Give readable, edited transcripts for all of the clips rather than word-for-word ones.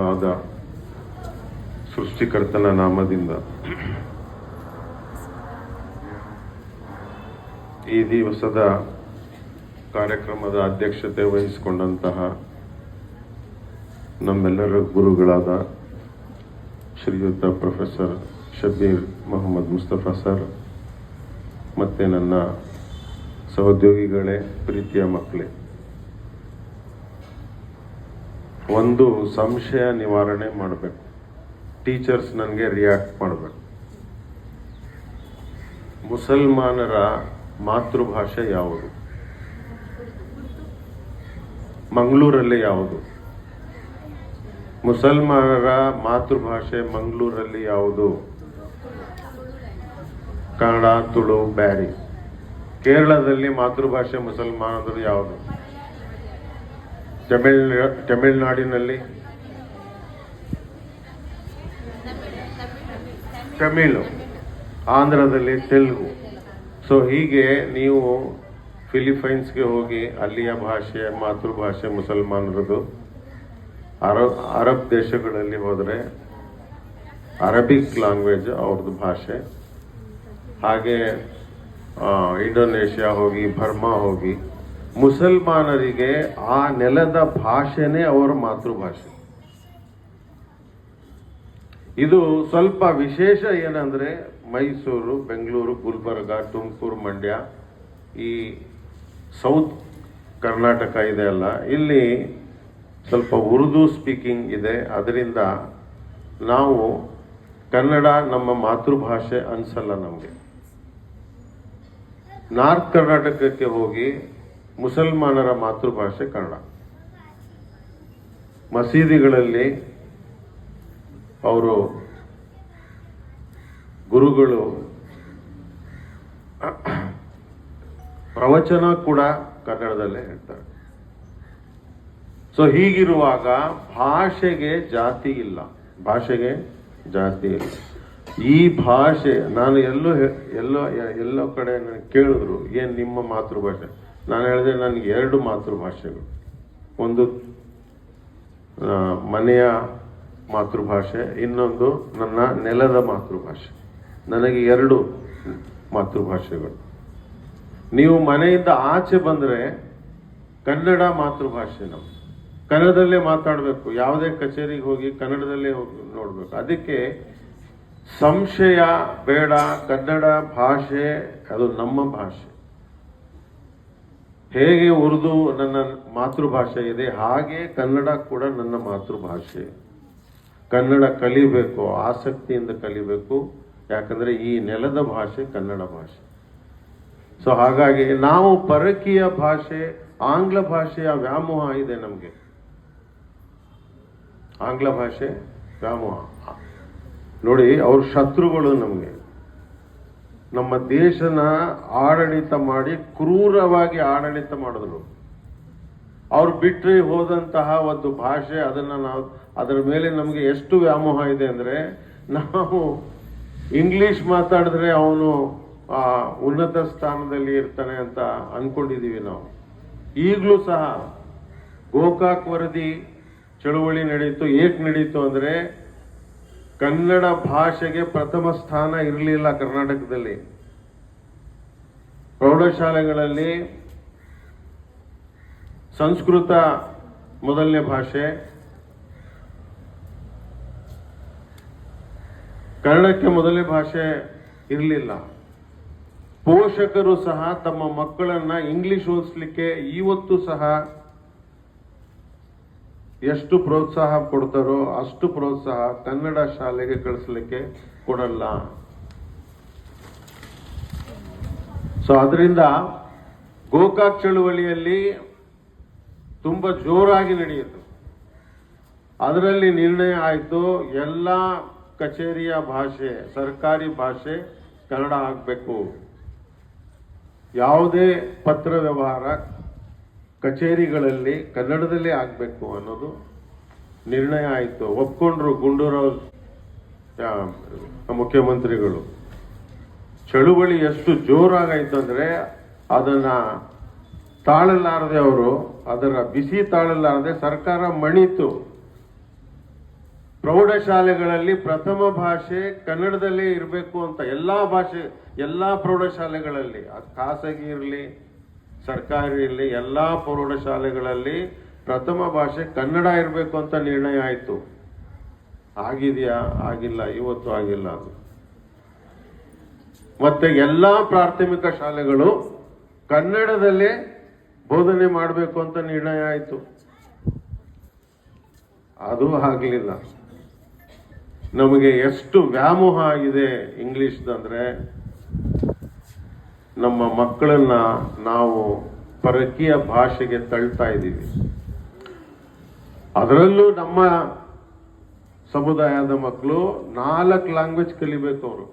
ಆದ ಸೃಷ್ಟಿಕರ್ತನ ನಾಮದಿಂದ ಈ ದಿವಸದ ಕಾರ್ಯಕ್ರಮದ ಅಧ್ಯಕ್ಷತೆ ವಹಿಸಿಕೊಂಡಂತಹ ನಮ್ಮೆಲ್ಲರ ಗುರುಗಳಾದ ಶ್ರೀಯುತ ಪ್ರೊಫೆಸರ್ ಶಬೀರ್ ಮೊಹಮ್ಮದ್ ಮುಸ್ತಫಾ ಸರ್ ಮತ್ತು ನನ್ನ ಸಹೋದ್ಯೋಗಿಗಳೇ, ಪ್ರೀತಿಯ ಮಕ್ಕಳೇ, ಒಂದು ಸಂಶಯ ನಿವಾರಣೆ ಮಾಡಬೇಕು. ಟೀಚರ್ಸ್ ನನಗೆ ರಿಯಾಕ್ಟ್ ಮಾಡಬೇಕು. ಮುಸಲ್ಮಾನರ ಮಾತೃಭಾಷೆ ಯಾವುದು? ಮಂಗಳೂರಲ್ಲಿ ಯಾವುದು? ಮುಸಲ್ಮಾನರ ಮಾತೃಭಾಷೆ ಮಂಗಳೂರಲ್ಲಿ ಯಾವುದು? ಕನ್ನಡ, ತುಳು, ಬ್ಯಾರಿ. ಕೇರಳದಲ್ಲಿ ಮಾತೃಭಾಷೆ ಮುಸಲ್ಮಾನರು ಯಾವುದು? ತಮಿಳುನಾಡಿನಲ್ಲಿ ತಮಿಳು, ಆಂಧ್ರದಲ್ಲಿ ತೆಲುಗು. ಸೊ ಹೀಗೆ ನೀವು ಫಿಲಿಪೈನ್ಸ್ಗೆ ಹೋಗಿ ಅಲ್ಲಿಯ ಭಾಷೆ ಮಾತೃಭಾಷೆ ಮುಸಲ್ಮಾನರದು. ಅರಬ್ ದೇಶಗಳಲ್ಲಿ ಹೋದರೆ ಅರಬಿಕ್ ಲ್ಯಾಂಗ್ವೇಜ್ ಅವ್ರದ್ದು ಭಾಷೆ. ಹಾಗೆ ಇಂಡೋನೇಷ್ಯಾ ಹೋಗಿ, ಬರ್ಮಾ ಹೋಗಿ, ಮುಸಲ್ಮಾನರಿಗೆ ಆ ನೆಲದ ಭಾಷೆನೇ ಅವರ ಮಾತೃಭಾಷೆ. ಇದು ಸ್ವಲ್ಪ ವಿಶೇಷ ಏನಂದ್ರೆ ಮೈಸೂರು, ಬೆಂಗಳೂರು, ಗುಲ್ಬರ್ಗ, ತುಮಕೂರು, ಮಂಡ್ಯ, ಈ ಸೌತ್ ಕರ್ನಾಟಕ ಇದೆ ಅಲ್ಲ, ಇಲ್ಲಿ ಸ್ವಲ್ಪ ಉರ್ದು ಸ್ಪೀಕಿಂಗ್ ಇದೆ. ಅದರಿಂದ ನಾವು ಕನ್ನಡ ನಮ್ಮ ಮಾತೃಭಾಷೆ ಅನ್ಸಲ್ಲ ನಮಗೆ. ನಾರ್ತ್ ಕರ್ನಾಟಕಕ್ಕೆ ಹೋಗಿ ಮುಸಲ್ಮಾನರ ಮಾತೃಭಾಷೆ ಕನ್ನಡ. ಮಸೀದಿಗಳಲ್ಲಿ ಅವರು ಗುರುಗಳು ಪ್ರವಚನ ಕೂಡ ಕನ್ನಡದಲ್ಲೇ ಹೇಳ್ತಾರೆ. ಸೊ ಹೀಗಿರುವಾಗ ಭಾಷೆಗೆ ಜಾತಿ ಇಲ್ಲ, ಭಾಷೆಗೆ ಜಾತಿ ಇಲ್ಲ. ಈ ಭಾಷೆ ನಾನು ಎಲ್ಲೋ ಕಡೆ ನನಗೆ ಕೇಳಿದ್ರು, ಏನು ನಿಮ್ಮ ಮಾತೃಭಾಷೆ? ನಾನು ಹೇಳಿದೆ, ನನಗೆ 2 ಮಾತೃಭಾಷೆಗಳು. ಒಂದು ಮನೆಯ ಮಾತೃಭಾಷೆ, ಇನ್ನೊಂದು ನನ್ನ ನೆಲದ ಮಾತೃಭಾಷೆ. ನನಗೆ 2 ಮಾತೃಭಾಷೆಗಳು. ನೀವು ಮನೆಯಿಂದ ಆಚೆ ಬಂದರೆ ಕನ್ನಡ ಮಾತೃಭಾಷೆ ನಾವು ಕನ್ನಡದಲ್ಲೇ ಮಾತಾಡಬೇಕು. ಯಾವುದೇ ಕಚೇರಿಗೆ ಹೋಗಿ ಕನ್ನಡದಲ್ಲೇ ಹೋಗಿ ನೋಡಬೇಕು. ಅದಕ್ಕೆ ಸಂಶಯ ಬೇಡ. ಕನ್ನಡ ಭಾಷೆ ಅದು ನಮ್ಮ ಭಾಷೆ. ಹೇಗೆ ಉರ್ದು ನನ್ನ ಮಾತೃಭಾಷೆ ಇದೆ, ಹಾಗೆ ಕನ್ನಡ ಕೂಡ ನನ್ನ ಮಾತೃಭಾಷೆ. ಕನ್ನಡ ಕಲಿಬೇಕು, ಆಸಕ್ತಿಯಿಂದ ಕಲಿಬೇಕು. ಯಾಕಂದ್ರೆ ಈ ನೆಲದ ಭಾಷೆ ಕನ್ನಡ ಭಾಷೆ. ಸೊ ಹಾಗಾಗಿ ನಾವು ಪರಕೀಯ ಭಾಷೆ, ಆಂಗ್ಲ ಭಾಷೆಯ ವ್ಯಾಮೋಹ ಇದೆ ನಮಗೆ. ಆಂಗ್ಲ ಭಾಷೆ ವ್ಯಾಮೋಹ ನೋಡಿ, ಅವ್ರ ಶತ್ರುಗಳು ನಮಗೆ. ನಮ್ಮ ದೇಶನ ಆಡಳಿತ ಮಾಡಿ ಕ್ರೂರವಾಗಿ ಆಡಳಿತ ಮಾಡಿದ್ರು. ಅವ್ರು ಬಿಟ್ಟರೆ ಹೋದಂತಹ ಒಂದು ಭಾಷೆ, ಅದರ ಮೇಲೆ ನಮಗೆ ಎಷ್ಟು ವ್ಯಾಮೋಹ ಇದೆ ಅಂದ್ರೆ, ನಾವು ಇಂಗ್ಲಿಷ್ ಮಾತಾಡಿದ್ರೆ ಅವನು ಉನ್ನತ ಸ್ಥಾನದಲ್ಲಿ ಇರ್ತಾನೆ ಅಂತ ಅನ್ಕೊಂಡಿದೀವಿ ನಾವು. ಈಗಲೂ ಸಹ ಗೋಕಾಕ್ ವರದಿ ಚಳುವಳಿ ನಡೀತು. ಏಕೆ ನಡೀತು ಅಂದ್ರೆ, ಕನ್ನಡ ಭಾಷೆಗೆ ಪ್ರಥಮ ಸ್ಥಾನ ಇರಲಿಲ್ಲ ಕರ್ನಾಟಕದಲ್ಲಿ. ಪ್ರೌಢಶಾಲೆಗಳಲ್ಲಿ ಸಂಸ್ಕೃತ ಮೊದಲನೇ ಭಾಷೆ, ಕನ್ನಡಕ್ಕೆ ಮೊದಲನೇ ಭಾಷೆ ಇರಲಿಲ್ಲ. ಪೋಷಕರು ಸಹ ತಮ್ಮ ಮಕ್ಕಳನ್ನ ಇಂಗ್ಲಿಷ್ ಓದಿಸ್ಲಿಕ್ಕೆ ಇವತ್ತು ಸಹ ಎಷ್ಟು ಪ್ರೋತ್ಸಾಹ ಕೊಡ್ತಾರೋ ಅಷ್ಟು ಪ್ರೋತ್ಸಾಹ ಕನ್ನಡ ಶಾಲೆಗೆ ಕಳಿಸ್ಲಿಕ್ಕೆ ಕೊಡಲ್ಲ. ಸೊ ಅದರಿಂದ ಗೋಕಾಕ್ ಚಳುವಳಿಯಲ್ಲಿ ತುಂಬಾ ಜೋರಾಗಿ ನಡೆಯಿತು. ಅದರಲ್ಲಿ ನಿರ್ಣಯ ಆಯಿತು, ಎಲ್ಲ ಕಚೇರಿಯ ಭಾಷೆ, ಸರ್ಕಾರಿ ಭಾಷೆ ಕನ್ನಡ ಆಗಬೇಕು. ಯಾವುದೇ ಪತ್ರ ವ್ಯವಹಾರ ಕಚೇರಿಗಳಲ್ಲಿ ಕನ್ನಡದಲ್ಲೇ ಆಗಬೇಕು ಅನ್ನೋದು ನಿರ್ಣಯ ಆಯಿತು. ಒಪ್ಕೊಂಡ್ರು ಗುಂಡೂರಾವ್ ಮುಖ್ಯಮಂತ್ರಿಗಳು. ಚಳುವಳಿ ಎಷ್ಟು ಜೋರಾಗಾಯ್ತು ಅಂದ್ರೆ ಅದನ್ನ ತಾಳಲಾರದೆ, ಅವರು ಅದರ ಬಿಸಿ ತಾಳಲಾರದೆ ಸರ್ಕಾರ ಮಣಿತು. ಪ್ರೌಢಶಾಲೆಗಳಲ್ಲಿ ಪ್ರಥಮ ಭಾಷೆ ಕನ್ನಡದಲ್ಲೇ ಇರಬೇಕು ಅಂತ ಎಲ್ಲಾ ಪ್ರೌಢಶಾಲೆಗಳಲ್ಲಿ, ಖಾಸಗಿ ಇರಲಿ ಸರ್ಕಾರಿ ಇರಲಿ, ಎಲ್ಲಾ ಪ್ರೌಢಶಾಲೆಗಳಲ್ಲಿ ಪ್ರಥಮ ಭಾಷೆ ಕನ್ನಡ ಇರಬೇಕು ಅಂತ ನಿರ್ಣಯ ಆಯಿತು. ಆಗಿದೆಯಾ? ಆಗಿಲ್ಲ, ಇವತ್ತು ಆಗಿಲ್ಲ ಅದು. ಮತ್ತೆ ಎಲ್ಲಾ ಪ್ರಾಥಮಿಕ ಶಾಲೆಗಳು ಕನ್ನಡದಲ್ಲೇ ಬೋಧನೆ ಮಾಡಬೇಕು ಅಂತ ನಿರ್ಣಯ ಆಯಿತು. ಅದು ಆಗಲಿಲ್ಲ. ನಮಗೆ ಎಷ್ಟು ವ್ಯಾಮೋಹ ಆಗಿದೆ ಇಂಗ್ಲಿಷ್ದಂದ್ರೆ, ನಮ್ಮ ಮಕ್ಕಳನ್ನ ನಾವು ಪರಕೀಯ ಭಾಷೆಗೆ ತಳ್ತಾ ಇದ್ದೀವಿ. ಅದರಲ್ಲೂ ನಮ್ಮ ಸಮುದಾಯದ ಮಕ್ಕಳು 4 ಲ್ಯಾಂಗ್ವೇಜ್ ಕಲಿಬೇಕು. ಅವರು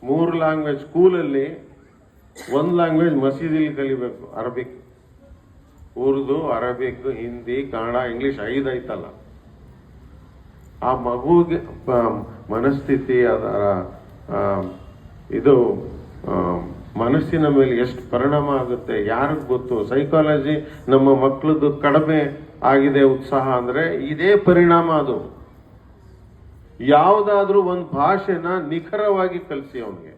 3 ಲ್ಯಾಂಗ್ವೇಜ್ ಸ್ಕೂಲಲ್ಲಿ, 1 ಲ್ಯಾಂಗ್ವೇಜ್ ಮಸೀದಿಲಿ ಕಲಿಬೇಕು. Arabic, Urdu, Arabic, Hindi, Kannada, English 5 ಐತಲ್ಲ. ಆ ಮಗುವಿಗೆ ಮನಸ್ಥಿತಿ, ಅದರ ಇದು ಮನಸ್ಸಿನ ಮೇಲೆ ಎಷ್ಟು ಪರಿಣಾಮ ಆಗುತ್ತೆ ಯಾರಿಗೆ ಗೊತ್ತು. ಸೈಕಾಲಜಿ ನಮ್ಮ ಮಕ್ಕಳದ್ದು ಕಡಿಮೆ ಆಗಿದೆ ಉತ್ಸಾಹ ಅಂದ್ರೆ ಇದೇ ಪರಿಣಾಮ. ಅದು ಯಾವುದಾದ್ರೂ ಒಂದು ಭಾಷೆನ ನಿಖರವಾಗಿ ಕಲಿಸಿ ಅವನಿಗೆ.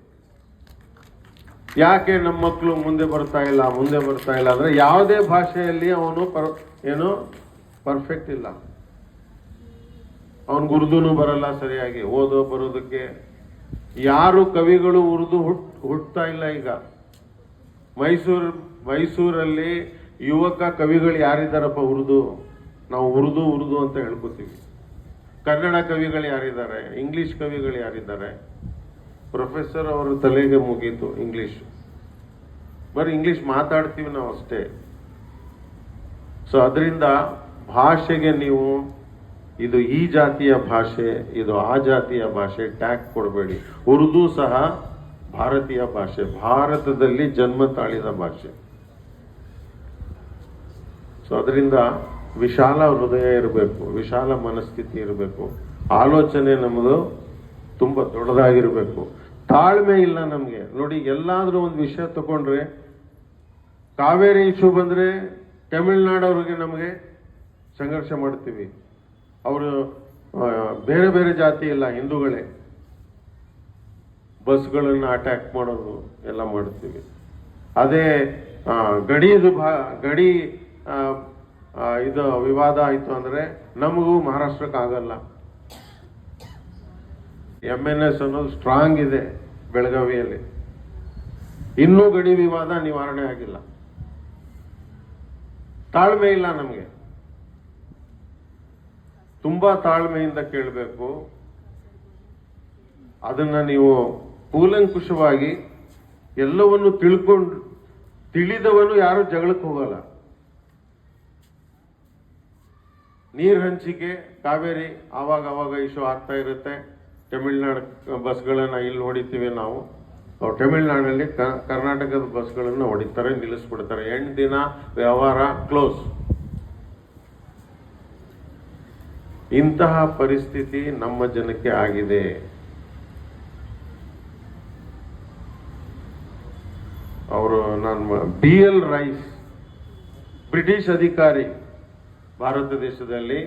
ಯಾಕೆ ನಮ್ಮ ಮಕ್ಕಳು ಮುಂದೆ ಬರ್ತಾ ಇಲ್ಲ ಅಂದ್ರೆ ಯಾವುದೇ ಭಾಷೆಯಲ್ಲಿ ಅವನು ಏನು ಪರ್ಫೆಕ್ಟ್ ಇಲ್ಲ. ಅವನಿಗೆ ಉರ್ದುನು ಬರಲ್ಲ ಸರಿಯಾಗಿ, ಬರೋದಕ್ಕೆ. ಯಾರು ಕವಿಗಳು ಉರ್ದು ಹುಟ್ಟತಾ ಇಲ್ಲ ಈಗ. ಮೈಸೂರಲ್ಲಿ ಯುವಕ ಕವಿಗಳು ಯಾರಿದ್ದಾರಪ್ಪ ಉರ್ದು? ನಾವು ಉರ್ದು ಅಂತ ಹೇಳ್ಕೊತೀವಿ. ಕನ್ನಡ ಕವಿಗಳು ಯಾರಿದ್ದಾರೆ? ಇಂಗ್ಲಿಷ್ ಕವಿಗಳು ಯಾರಿದ್ದಾರೆ? ಪ್ರೊಫೆಸರ್ ಅವರ ತಲೆಗೆ ಮುಗೀತು ಇಂಗ್ಲಿಷ್. ಬರೀ ಇಂಗ್ಲಿಷ್ ಮಾತಾಡ್ತೀವಿ ನಾವು ಅಷ್ಟೇ. ಸೊ ಅದರಿಂದ ಭಾಷೆಗೆ ನೀವು ಇದು ಈ ಜಾತಿಯ ಭಾಷೆ, ಇದು ಆ ಜಾತಿಯ ಭಾಷೆ ಟ್ಯಾಗ್ ಕೊಡಬೇಡಿ. ಉರ್ದು ಸಹ ಭಾರತೀಯ ಭಾಷೆ, ಭಾರತದಲ್ಲಿ ಜನ್ಮ ತಾಳಿದ ಭಾಷೆ. ಸೊ ಅದರಿಂದ ವಿಶಾಲ ಹೃದಯ ಇರಬೇಕು, ವಿಶಾಲ ಮನಸ್ಥಿತಿ ಇರಬೇಕು, ಆಲೋಚನೆ ನಮ್ಮದು ತುಂಬಾ ದೊಡ್ಡದಾಗಿರ್ಬೇಕು. ತಾಳ್ಮೆ ಇಲ್ಲ ನಮ್ಗೆ. ನೋಡಿ, ಎಲ್ಲಾದ್ರೂ ಒಂದು ವಿಷಯ ತಗೊಂಡ್ರೆ, ಕಾವೇರಿ ಇಶ್ಯೂ ಬಂದ್ರೆ ತಮಿಳ್ನಾಡವ್ರಿಗೆ ನಮಗೆ ಸಂಘರ್ಷ ಮಾಡ್ತೀವಿ. ಅವರು ಬೇರೆ ಬೇರೆ ಜಾತಿ ಇಲ್ಲ, ಹಿಂದೂಗಳೇ. ಬಸ್ಗಳನ್ನು ಅಟ್ಯಾಕ್ ಮಾಡೋದು ಎಲ್ಲ ಮಾಡ್ತೀವಿ. ಅದೇ ಗಡಿ ಇದು ವಿವಾದ ಆಯ್ತು ಅಂದ್ರೆ ನಮಗೂ ಮಹಾರಾಷ್ಟ್ರಕ್ಕೆ ಆಗಲ್ಲ. MNS ಅನ್ನೋದು ಸ್ಟ್ರಾಂಗ್ ಇದೆ ಬೆಳಗಾವಿಯಲ್ಲಿ, ಇನ್ನೂ ಗಡಿ ವಿವಾದ ನಿವಾರಣೆ ಆಗಿಲ್ಲ. ತಾಳ್ಮೆ ಇಲ್ಲ ನಮಗೆ. ತುಂಬಾ ತಾಳ್ಮೆಯಿಂದ ಕೇಳಬೇಕು. ಅದನ್ನ ನೀವು ಕೂಲಂಕುಷವಾಗಿ ಎಲ್ಲವನ್ನು ತಿಳಿದವನು ಯಾರು ಜಗಳಕ್ಕೆ ಹೋಗಲ್ಲ. ನೀರ್ ಹಂಚಿಕೆ, ಕಾವೇರಿ ಆವಾಗ ಇಶ್ಯೂ ಆಗ್ತಾ ಇರುತ್ತೆ. ತಮಿಳ್ನಾಡು ಬಸ್ಗಳನ್ನ ಇಲ್ಲಿ ಹೊಡಿತೀವಿ ನಾವು. ತಮಿಳ್ನಾಡಿನಲ್ಲಿ ಕರ್ನಾಟಕದ ಬಸ್ಗಳನ್ನ ಹೊಡಿತಾರೆ, ನಿಲ್ಲಿಸ್ಬಿಡ್ತಾರೆ. 8 ದಿನ ವ್ಯವಹಾರ ಕ್ಲೋಸ್. ಇಂತಹ ಪರಿಸ್ಥಿತಿ ನಮ್ಮ ಜನಕ್ಕೆ ಆಗಿದೆ. ಅವರು BL ರೈಸ್, ಬ್ರಿಟಿಷ್ ಅಧಿಕಾರಿ ಭಾರತ ದೇಶದಲ್ಲಿ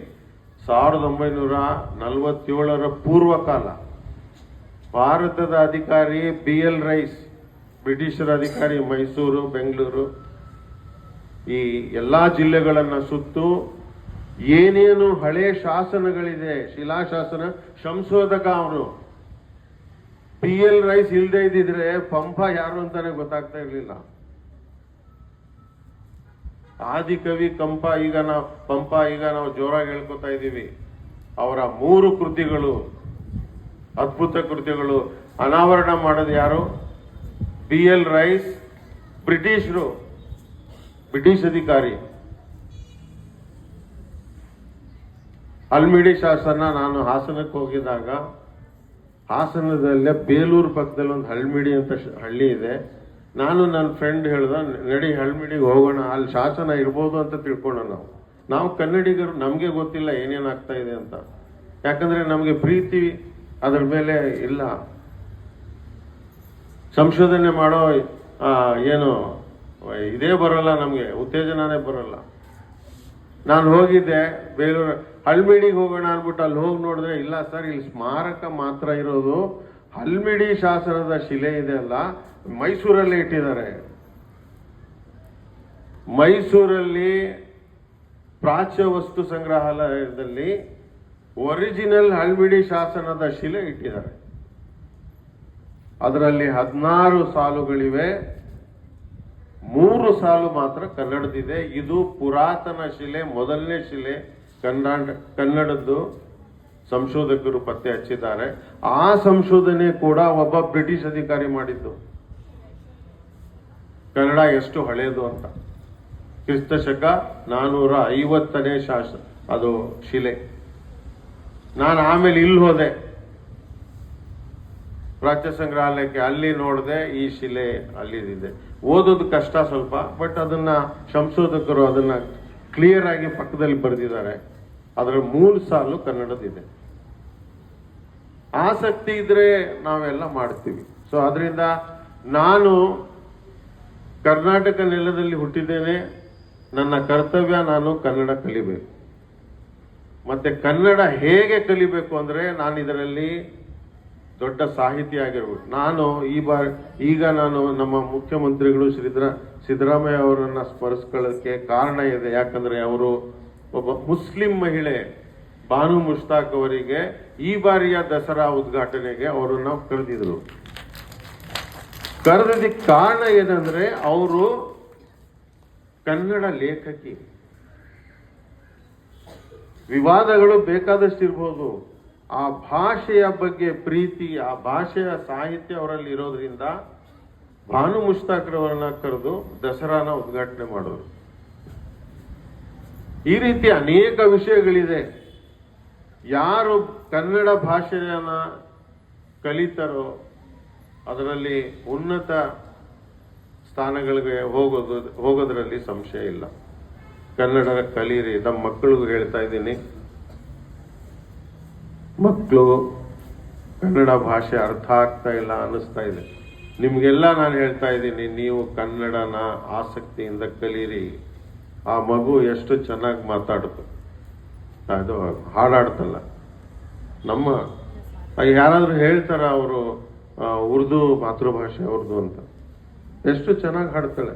1947ರ ಪೂರ್ವ ಕಾಲ. ಭಾರತದ ಅಧಿಕಾರಿ BL ರೈಸ್, ಬ್ರಿಟಿಷರ ಅಧಿಕಾರಿ ಮೈಸೂರು, ಬೆಂಗಳೂರು, ಈ ಎಲ್ಲಾ ಜಿಲ್ಲೆಗಳನ್ನ ಸುತ್ತು ಏನೇನು ಹಳೆ ಶಾಸನಗಳಿದೆ, ಶಿಲಾಶಾಸನ ಸಂಶೋಧಕ ಅವನು. BL ರೈಸ್ ಇಲ್ಲದೆ ಇದ್ದಿದ್ರೆ ಪಂಪ ಯಾರು ಅಂತಾನೆ ಗೊತ್ತಾಗ್ತಾ ಇರ್ಲಿಲ್ಲ. ಆದಿಕವಿ ಪಂಪ ಈಗ ನಾವು ಜೋರಾಗಿ ಹೇಳ್ಕೊತಾ ಇದ್ದೀವಿ. ಅವರ 3 ಕೃತಿಗಳು, ಅದ್ಭುತ ಕೃತಿಗಳು ಅನಾವರಣ ಮಾಡೋದು ಯಾರು? BL ರೈಸ್, ಬ್ರಿಟಿಷರು, ಬ್ರಿಟಿಷ್ ಅಧಿಕಾರಿ. ಹಲ್ಮಿಡಿ ಶಾಸನ, ನಾನು ಹಾಸನಕ್ಕೆ ಹೋಗಿದಾಗ, ಹಾಸನದಲ್ಲೇ ಬೇಲೂರು ಪಕ್ಕದಲ್ಲಿ ಒಂದು ಹಲ್ಮಿಡಿ ಅಂತ ಹಳ್ಳಿ ಇದೆ. ನಾನು ನನ್ನ ಫ್ರೆಂಡ್ ಹೇಳ್ದ, ನಡಿ ಹಲ್ಮಿಡಿಗೆ ಹೋಗೋಣ, ಅಲ್ಲಿ ಶಾಸನ ಇರ್ಬೋದು ಅಂತ ತಿಳ್ಕೊಳ್ಳೋಣ. ನಾವು ಕನ್ನಡಿಗರು, ನಮಗೆ ಗೊತ್ತಿಲ್ಲ ಏನೇನಾಗ್ತಾ ಇದೆ ಅಂತ. ಯಾಕಂದ್ರೆ ನಮಗೆ ಪ್ರೀತಿ ಅದ್ರ ಮೇಲೆ ಇಲ್ಲ. ಸಂಶೋಧನೆ ಮಾಡೋ ಏನು ಇದೇ ಬರಲ್ಲ ನಮಗೆ, ಉತ್ತೇಜನನೇ ಬರಲ್ಲ. ನಾನು ಹೋಗಿದ್ದೆ ಬೇಲೂರು ಹಲ್ಮಿಡಿಗೆ ಹೋಗೋಣ ಅಂದ್ಬಿಟ್ಟು ಅಲ್ಲಿ ಹೋಗಿ ನೋಡಿದ್ರೆ ಇಲ್ಲ ಸರ್, ಇಲ್ಲಿ ಸ್ಮಾರಕ ಮಾತ್ರ ಇರೋದು, ಹಲ್ಮಿಡಿ ಶಾಸನದ ಶಿಲೆ ಇದೆ ಅಲ್ಲ ಮೈಸೂರಲ್ಲಿ ಇಟ್ಟಿದ್ದಾರೆ. ಮೈಸೂರಲ್ಲಿ ಪ್ರಾಚ್ಯ ವಸ್ತು ಸಂಗ್ರಹಾಲಯದಲ್ಲಿ ಒರಿಜಿನಲ್ ಹಲ್ಮಿಡಿ ಶಾಸನದ ಶಿಲೆ ಇಟ್ಟಿದ್ದಾರೆ. ಅದರಲ್ಲಿ 16 ಸಾಲುಗಳಿವೆ, 3 ಸಾಲು ಮಾತ್ರ ಕನ್ನಡದಿದೆ. ಇದು ಪುರಾತನ ಶಿಲೆ, ಮೊದಲನೇ ಶಿಲೆ ಕನ್ನಡದ್ದು ಸಂಶೋಧಕರು ಪತ್ತೆ ಹಚ್ಚಿದ್ದಾರೆ. ಆ ಸಂಶೋಧನೆ ಕೂಡ ಒಬ್ಬ ಬ್ರಿಟಿಷ್ ಅಧಿಕಾರಿ ಮಾಡಿದ್ದು. ಕನ್ನಡ ಎಷ್ಟು ಹಳೆಯದು ಅಂತ. ಕ್ರಿಸ್ತಶಕ 450ನೇ ಅದು ಶಿಲೆ. ನಾನು ಆಮೇಲೆ ಇಲ್ಲಿ ಹೋದೆ ಪ್ರಾಚ್ಯ ಸಂಗ್ರಹಾಲಯಕ್ಕೆ, ಅಲ್ಲಿ ನೋಡಿದೆ ಈ ಶಿಲೆ ಅಲ್ಲಿದೆ. ಓದೋದು ಕಷ್ಟ ಸ್ವಲ್ಪ, ಬಟ್ ಅದನ್ನ ಸಂಶೋಧಕರು ಅದನ್ನ ಕ್ಲಿಯರ್ ಆಗಿ ಪಕ್ಕದಲ್ಲಿ ಬರೆದಿದ್ದಾರೆ. ಅದರ 3 ಸಾಲು ಕನ್ನಡದಿದೆ. ಆಸಕ್ತಿ ಇದ್ರೆ ನಾವೆಲ್ಲ ಮಾಡ್ತೀವಿ. ಸೊ ಅದರಿಂದ ನಾನು ಕರ್ನಾಟಕ ನೆಲದಲ್ಲಿ ಹುಟ್ಟಿದ್ದೇನೆ, ನನ್ನ ಕರ್ತವ್ಯ ನಾನು ಕನ್ನಡ ಕಲಿಬೇಕು. ಮತ್ತೆ ಕನ್ನಡ ಹೇಗೆ ಕಲಿಬೇಕು ಅಂದ್ರೆ ನಾನು ಇದರಲ್ಲಿ ದೊಡ್ಡ ಸಾಹಿತಿ ಆಗಿರ್ಬೇಕು. ನಾನು ಈಗ ನಾನು ನಮ್ಮ ಮುಖ್ಯಮಂತ್ರಿಗಳು ಸಿದ್ದರಾಮಯ್ಯ ಅವರನ್ನ ಸ್ಮರಿಸ್ಕೊಳ್ಳೋಕ್ಕೆ ಕಾರಣ ಇದೆ. ಯಾಕಂದ್ರೆ ಅವರು ಒಬ್ಬ ಮುಸ್ಲಿಂ ಮಹಿಳೆ ಬಾನು ಮುಷ್ತಾಕ್ ಅವರಿಗೆ ಈ ಬಾರಿಯ ದಸರಾ ಉದ್ಘಾಟನೆಗೆ ಅವರನ್ನ ಕರೆದಿದ್ರು. ಕರೆದಿದ್ದಕ್ಕೆ ಕಾರಣ ಏನಂದ್ರೆ ಅವರು ಕನ್ನಡ ಲೇಖಕಿ. ವಿವಾದಗಳು ಬೇಕಾದಷ್ಟು ಇರ್ಬೋದು, ಆ ಭಾಷೆಯ ಬಗ್ಗೆ ಪ್ರೀತಿ, ಆ ಭಾಷೆಯ ಸಾಹಿತ್ಯ ಅವರಲ್ಲಿ ಇರೋದ್ರಿಂದ ಭಾನು ಮುಷ್ತಾಕ್ರವರನ್ನ ಕರೆದು ದಸರಾನ ಉದ್ಘಾಟನೆ ಮಾಡೋರು. ಈ ರೀತಿ ಅನೇಕ ವಿಷಯಗಳಿದೆ. ಯಾರು ಕನ್ನಡ ಭಾಷೆಯನ್ನ ಕಲಿತಾರೋ ಅದರಲ್ಲಿ ಉನ್ನತ ಸ್ಥಾನಗಳಿಗೆ ಹೋಗೋದ್ರಲ್ಲಿ ಸಂಶಯ ಇಲ್ಲ. ಕನ್ನಡ ಕಲೀರಿ. ನಮ್ಮ ಮಕ್ಕಳಿಗೂ ಹೇಳ್ತಾ ಇದ್ದೀನಿ, ಮಕ್ಕಳು ಕನ್ನಡ ಭಾಷೆ ಅರ್ಥ ಆಗ್ತಾ ಇಲ್ಲ ಅನ್ನಿಸ್ತಾ ಇದೆ. ನಿಮ್ಗೆಲ್ಲ ನಾನು ಹೇಳ್ತಾ ಇದ್ದೀನಿ, ನೀವು ಕನ್ನಡನ ಆಸಕ್ತಿಯಿಂದ ಕಲೀರಿ. ಆ ಮಗು ಎಷ್ಟು ಚೆನ್ನಾಗಿ ಮಾತಾಡುತ್ತೆ, ಅದು ಹಾಡಾಡ್ತಲ್ಲ. ನಮ್ಮ ಯಾರಾದ್ರೂ ಹೇಳ್ತಾರ ಅವರು ಉರ್ದು ಮಾತೃಭಾಷೆ ಅವ್ರದ್ದು ಅಂತ, ಎಷ್ಟು ಚೆನ್ನಾಗಿ ಹಾಡ್ತಾಳೆ.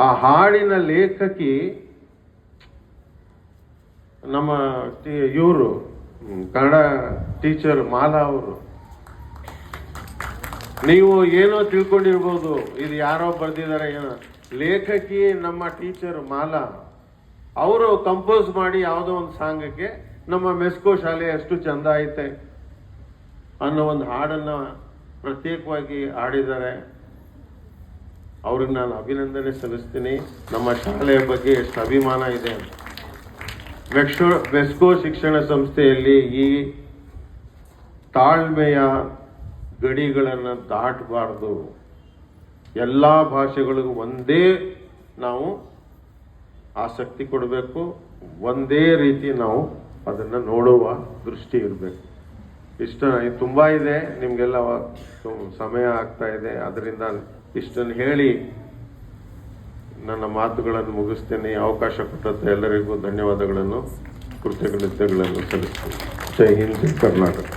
ಆ ಹಾಡಿನ ಲೇಖಕಿ ನಮ್ಮ ಇವರು ಕನ್ನಡ ಟೀಚರ್ ಮಾಲಾ ಅವರು. ನೀವು ಏನೋ ತಿಳ್ಕೊಂಡಿರ್ಬೋದು, ಇದು ಯಾರೋ ಬರ್ದಿದ್ದಾರೆ ಏನೋ. ಲೇಖಕಿ ನಮ್ಮ ಟೀಚರ್ ಮಾಲಾ ಅವರು ಕಂಪೋಸ್ ಮಾಡಿ ಯಾವುದೋ ಒಂದು ಸಾಂಗಕ್ಕೆ ನಮ್ಮ ಮೆಸ್ಕೋ ಶಾಲೆ ಎಷ್ಟು ಚಂದ ಐತೆ ಅನ್ನೋ ಒಂದು ಹಾಡನ್ನ ಪ್ರತ್ಯೇಕವಾಗಿ ಹಾಡಿದ್ದಾರೆ. ಅವ್ರಿಗೆ ನಾನು ಅಭಿನಂದನೆ ಸಲ್ಲಿಸ್ತೀನಿ. ನಮ್ಮ ಶಾಲೆಯ ಬಗ್ಗೆ ಎಷ್ಟು ಅಭಿಮಾನ ಇದೆ ಅಂತ. ಮೆಸ್ಕೋ ಶಿಕ್ಷಣ ಸಂಸ್ಥೆಯಲ್ಲಿ ಈ ತಾಳ್ಮೆಯ ಗಡಿಗಳನ್ನು ದಾಟಬಾರ್ದು. ಎಲ್ಲ ಭಾಷೆಗಳಿಗೂ ಒಂದೇ ನಾವು ಆಸಕ್ತಿ ಕೊಡಬೇಕು, ಒಂದೇ ರೀತಿ ನಾವು ಅದನ್ನು ನೋಡುವ ದೃಷ್ಟಿ ಇರಬೇಕು. ತುಂಬ ಇದೆ, ನಿಮಗೆಲ್ಲ ಸಮಯ ಆಗ್ತಾ ಇದೆ. ಅದರಿಂದ ಇಷ್ಟನ್ನು ಹೇಳಿ ನನ್ನ ಮಾತುಗಳನ್ನು ಮುಗಿಸ್ತೇನೆ. ಅವಕಾಶ ಕೊಟ್ಟಂತೆ ಎಲ್ಲರಿಗೂ ಧನ್ಯವಾದಗಳನ್ನು, ಕೃತಜ್ಞತೆಗಳನ್ನು ಸಲ್ಲಿಸ್ತೇನೆ. ಜೈ ಹಿಂದ್, ಜೈ ಕರ್ನಾಟಕ.